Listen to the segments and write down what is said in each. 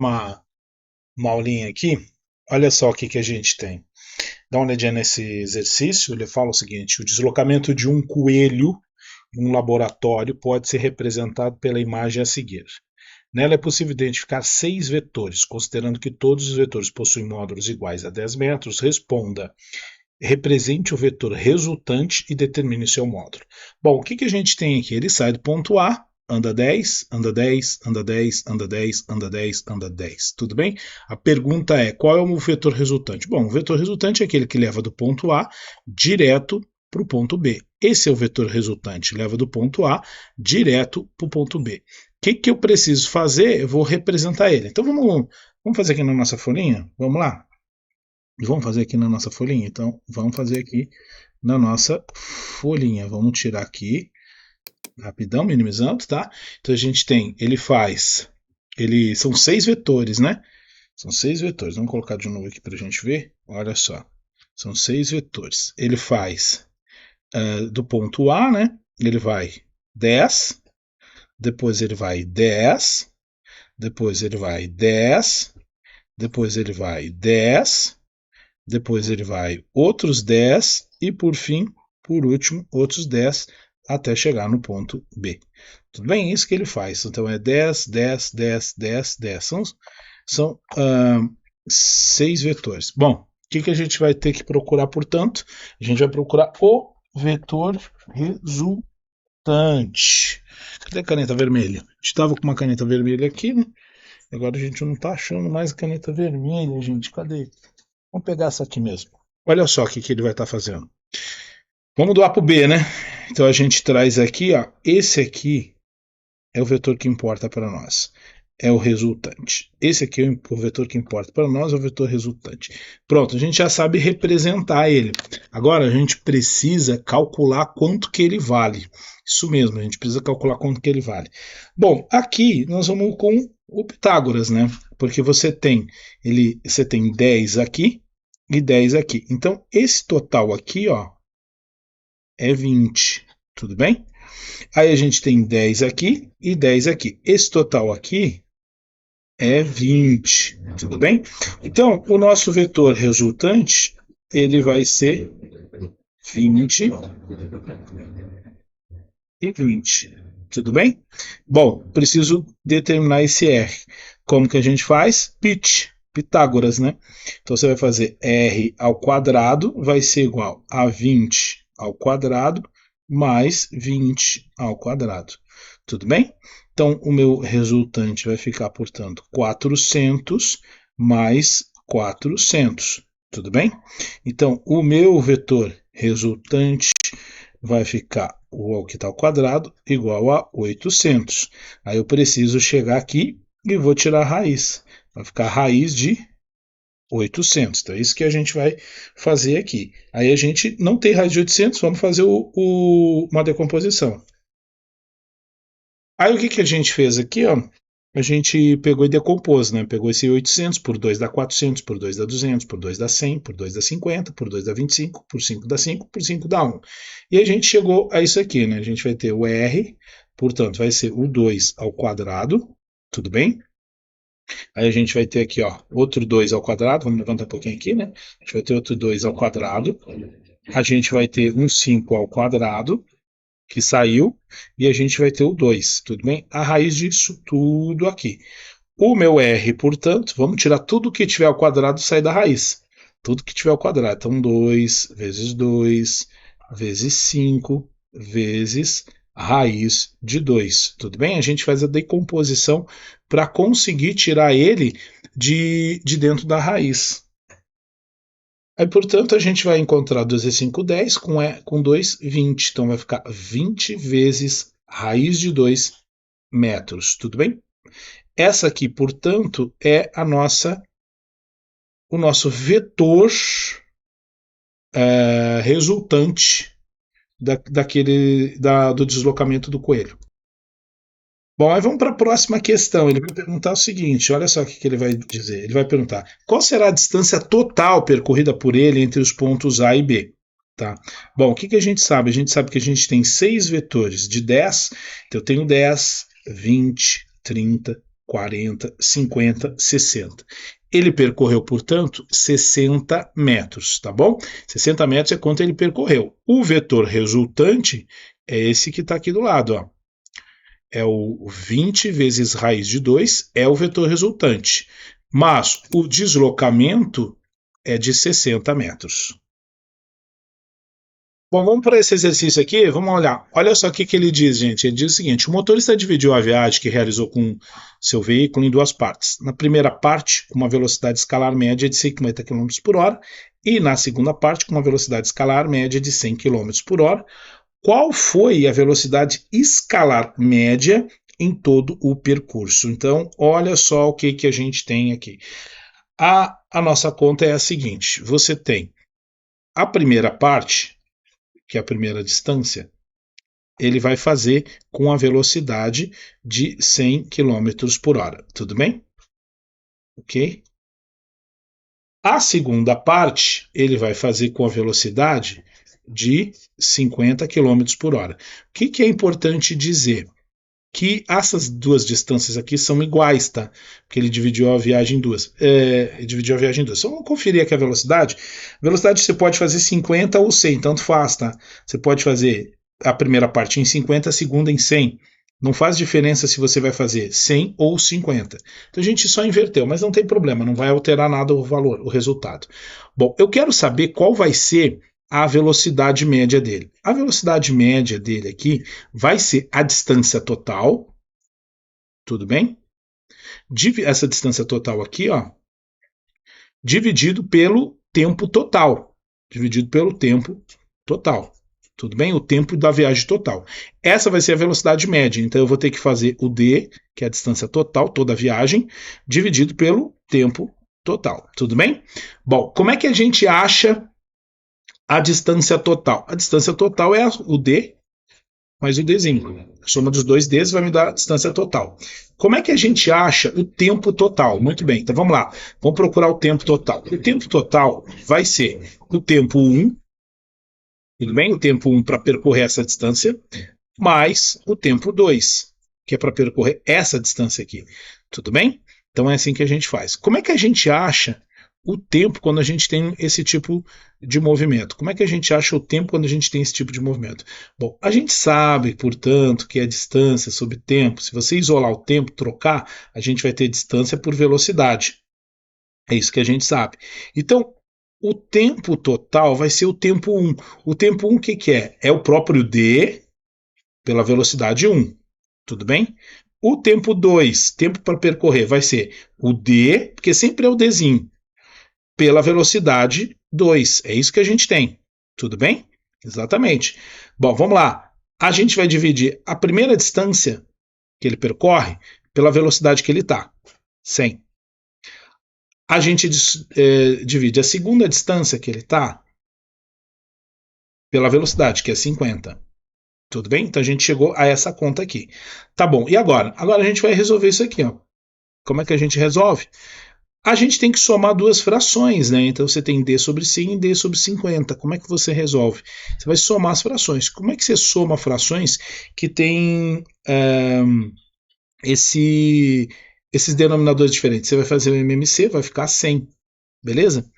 uma aulinha aqui. Olha só o que a gente tem. Dá uma olhadinha nesse exercício. Ele fala o seguinte: o deslocamento de um coelho em um laboratório pode ser representado pela imagem a seguir. Nela é possível identificar 6 vetores, considerando que todos os vetores possuem módulos iguais a 10 metros. Responda: represente o vetor resultante e determine seu módulo. Bom, o que a gente tem aqui? Ele sai do ponto A, anda 10, anda 10, anda 10, anda 10, anda 10, anda 10. Tudo bem? A pergunta é: qual é o vetor resultante? Bom, o vetor resultante é aquele que leva do ponto A direto para o ponto B. Esse é o vetor resultante, leva do ponto A direto para o ponto B. O que eu preciso fazer? Eu vou representar ele. Então vamos fazer aqui na nossa folhinha? Vamos lá? Vamos fazer aqui na nossa folhinha? Então vamos fazer aqui na nossa folhinha. Vamos tirar aqui, rapidão, minimizando, tá? Então a gente tem, são 6 vetores, né? São 6 vetores. Vamos colocar de novo aqui para a gente ver. Olha só, são 6 vetores. Ele faz do ponto A, né? Ele vai 10, depois ele vai 10, depois ele vai 10, depois ele vai 10, depois ele vai outros 10 e por fim, por último, outros 10 até chegar no ponto B. Tudo bem? Isso que ele faz. Então é 10, 10, 10, 10, 10. São 6 vetores. Bom, o que a gente vai ter que procurar, portanto? A gente vai procurar o vetor resultante. Cadê a caneta vermelha? A gente estava com uma caneta vermelha aqui, né? Agora a gente não está achando mais caneta vermelha, gente. Cadê? Vamos pegar essa aqui mesmo. Olha só o que ele vai estar fazendo. Vamos do A para o B, né? Então a gente traz aqui, ó, esse aqui é o vetor que importa para nós. É o resultante. Esse aqui é o vetor que importa para nós, é o vetor resultante. Pronto, a gente já sabe representar ele. Agora a gente precisa calcular quanto que ele vale. Isso mesmo, a gente precisa calcular quanto que ele vale. Bom, aqui nós vamos com o Pitágoras, né? Porque você tem 10 aqui e 10 aqui. Então esse total aqui, ó, é 20. Tudo bem? Aí a gente tem 10 aqui e 10 aqui. Esse total aqui é 20, tudo bem? Então, o nosso vetor resultante, ele vai ser 20 e 20, tudo bem? Bom, preciso determinar esse R. Como que a gente faz? Pitágoras, né? Então, você vai fazer R ao quadrado, vai ser igual a 20 ao quadrado, mais 20 ao quadrado. Tudo bem? Então, o meu resultante vai ficar, portanto, 400 mais 400. Tudo bem? Então, o meu vetor resultante vai ficar o que está ao quadrado igual a 800. Aí eu preciso chegar aqui e vou tirar a raiz. Vai ficar a raiz de 800. Então é isso que a gente vai fazer aqui. Aí a gente não tem raiz de 800, vamos fazer uma decomposição. Aí o que a gente fez aqui, ó? A gente pegou e decompôs, né? Pegou esse 800 por 2 dá 400, por 2 dá 200, por 2 dá 100, por 2 dá 50, por 2 dá 25, por 5 dá 5, por 5 dá 1. E a gente chegou a isso aqui, né? A gente vai ter o R, portanto, vai ser o 2 ao quadrado, tudo bem? Aí a gente vai ter aqui, ó, outro 2 ao quadrado, vamos levantar um pouquinho aqui, né? A gente vai ter outro 2 ao quadrado, a gente vai ter um 5 ao quadrado, que saiu, e a gente vai ter o 2, tudo bem? A raiz disso tudo aqui. O meu R, portanto, vamos tirar tudo que tiver ao quadrado e sair da raiz. Tudo que tiver ao quadrado. Então, 2 vezes 2 vezes 5 vezes a raiz de 2. Tudo bem? A gente faz a decomposição para conseguir tirar ele de dentro da raiz. Aí, portanto, a gente vai encontrar 2 vezes 5, 10, com 2, 20. Então vai ficar 20 vezes raiz de 2 metros. Tudo bem? Essa aqui, portanto, é o nosso vetor resultante do deslocamento do coelho. Bom, aí vamos para a próxima questão. Ele vai perguntar o seguinte: olha só o que ele vai dizer. Ele vai perguntar: qual será a distância total percorrida por ele entre os pontos A e B? Tá? Bom, o que a gente sabe? A gente sabe que a gente tem 6 vetores de 10, então eu tenho 10, 20, 30, 40, 50, 60. Ele percorreu, portanto, 60 metros, tá bom? 60 metros é quanto ele percorreu. O vetor resultante é esse que está aqui do lado, ó. É o 20 vezes raiz de 2, é o vetor resultante. Mas o deslocamento é de 60 metros. Bom, vamos para esse exercício aqui, vamos olhar. Olha só o que ele diz, gente. Ele diz o seguinte: o motorista dividiu a viagem que realizou com seu veículo em duas partes. Na primeira parte, com uma velocidade escalar média de 50 km por hora, e na segunda parte, com uma velocidade escalar média de 100 km por hora. Qual foi a velocidade escalar média em todo o percurso? Então, olha só o que a gente tem aqui. A nossa conta é a seguinte: você tem a primeira parte, que é a primeira distância, ele vai fazer com a velocidade de 100 km por hora. Tudo bem? Ok? A segunda parte, ele vai fazer com a velocidade de 50 km por hora. O que é importante dizer? Que essas duas distâncias aqui são iguais, tá? Porque ele dividiu a viagem em duas. Só vamos conferir aqui a velocidade. A velocidade você pode fazer 50 ou 100, tanto faz, tá? Você pode fazer a primeira parte em 50, a segunda em 100. Não faz diferença se você vai fazer 100 ou 50. Então a gente só inverteu, mas não tem problema, não vai alterar nada o valor, o resultado. Bom, eu quero saber qual vai ser a velocidade média dele. A velocidade média dele aqui vai ser a distância total, tudo bem? Essa distância total aqui, ó, dividido pelo tempo total. Dividido pelo tempo total. Tudo bem? O tempo da viagem total. Essa vai ser a velocidade média. Então eu vou ter que fazer o D, que é a distância total, toda a viagem, dividido pelo tempo total. Tudo bem? Bom, como é que a gente acha a distância total? A distância total é o D mais o Dzinho. A soma dos dois Ds vai me dar a distância total. Como é que a gente acha o tempo total? Muito bem, então vamos lá. Vamos procurar o tempo total. O tempo total vai ser o tempo 1, tudo bem? O tempo 1 para percorrer essa distância, mais o tempo 2, que é para percorrer essa distância aqui. Tudo bem? Então é assim que a gente faz. Como é que a gente acha o tempo quando a gente tem esse tipo de movimento? Como é que a gente acha o tempo quando a gente tem esse tipo de movimento? Bom, a gente sabe, portanto, que a distância sobre tempo, se você isolar o tempo, trocar, a gente vai ter distância por velocidade. É isso que a gente sabe. Então, o tempo total vai ser o tempo 1. O tempo 1 o que é? É o próprio D pela velocidade 1. Tudo bem? O tempo 2, tempo para percorrer, vai ser o D, porque sempre é o Dzinho, pela velocidade 2. É isso que a gente tem. Tudo bem? Exatamente. Bom, vamos lá. A gente vai dividir a primeira distância que ele percorre pela velocidade que ele está, 100. A gente divide a segunda distância que ele está pela velocidade, que é 50. Tudo bem? Então a gente chegou a essa conta aqui. Tá bom, e agora? Agora a gente vai resolver isso aqui, ó. Como é que a gente resolve? A gente tem que somar duas frações, né? Então você tem D sobre 100 e D sobre 50. Como é que você resolve? Você vai somar as frações. Como é que você soma frações que tem esses denominadores diferentes? Você vai fazer o MMC, vai ficar 100, beleza?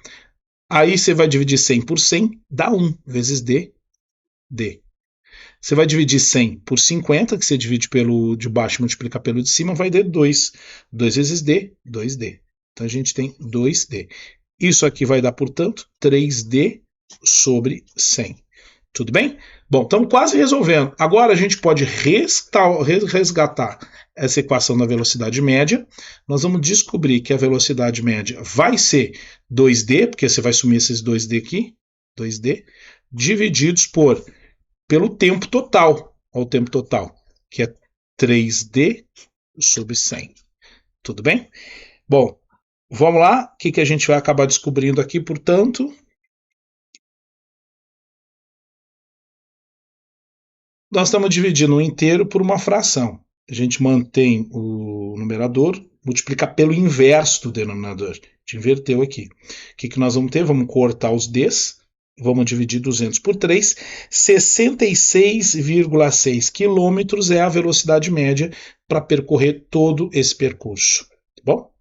Aí você vai dividir 100 por 100, dá 1 vezes D, D. Você vai dividir 100 por 50, que você divide pelo de baixo e multiplica pelo de cima, vai dar 2. 2 vezes D, 2D. Então a gente tem 2D. Isso aqui vai dar, portanto, 3D sobre 100. Tudo bem? Bom, estamos quase resolvendo. Agora a gente pode resgatar essa equação da velocidade média. Nós vamos descobrir que a velocidade média vai ser 2D, porque você vai sumir esses 2D aqui, 2D, divididos pelo tempo total. Olha o tempo total, que é 3D sobre 100. Tudo bem? Bom, vamos lá. O que a gente vai acabar descobrindo aqui, portanto? Nós estamos dividindo o inteiro por uma fração. A gente mantém o numerador, multiplica pelo inverso do denominador. A gente inverteu aqui. O que nós vamos ter? Vamos cortar os Ds. Vamos dividir 200 por 3. 66,6 km é a velocidade média para percorrer todo esse percurso. Tá bom?